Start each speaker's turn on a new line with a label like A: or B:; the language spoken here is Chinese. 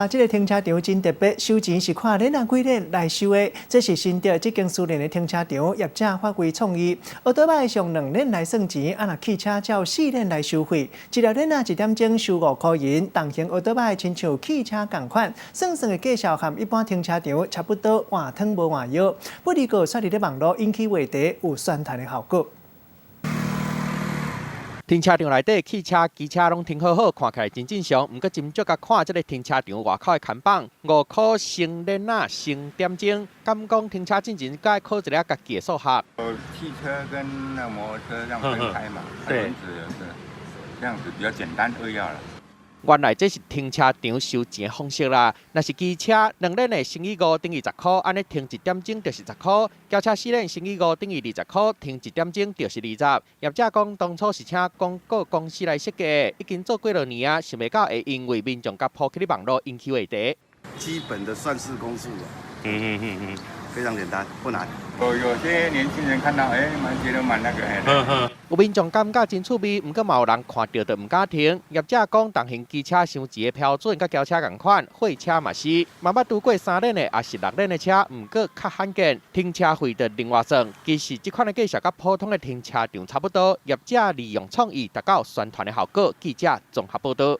A: 这个停车场真特别，收钱是看恁啊几人来收的。这是新竹这间私人的停车场，业者发挥创意，奥多摆上2人来算钱，若汽车照4人来收费。一条恁啊1点钟收5块银，同型奥多摆亲像汽车同款，算的介绍和一般停车场差不多，换汤无换药。不离个刷伫咧网络引起话题，有宣传的效果。
B: 停车场内底汽车、机车拢停好好，看起来真正常。不过斟酌甲看这个停车场外口的看板，5块成年啊，成点钟。敢讲停车进前该考一个家己的数学。
C: 汽车跟那摩托车这样分开嘛，
B: 对，
C: 轮子是这样子比较简单扼要了。
B: 原来这是停车场收钱的方式啦。若是机车2轮的乘以5等于10块，安尼停1点钟就是10块；轿车4轮乘以5等于20块，停1点钟就是20。业者讲当初是请广告公司来设计的，已经做几多年啊，想袂到会因为民众甲抛弃的网络引起话题。
D: 基本的算式公式，非常简单，不难。
C: 有些年轻人看到，觉得蛮那个，
B: 有民众感觉真趣味，不过嘛有人看到就唔敢停。业者讲，同型机车收钱的标准甲轿车同款，货车嘛是，嘛捌拄过3轮的，也是6轮的车，不过较罕见。停车费得另外算。其实这款的介绍甲普通的停车场差不多，业者利用创意达到宣传的效果。记者综合报道。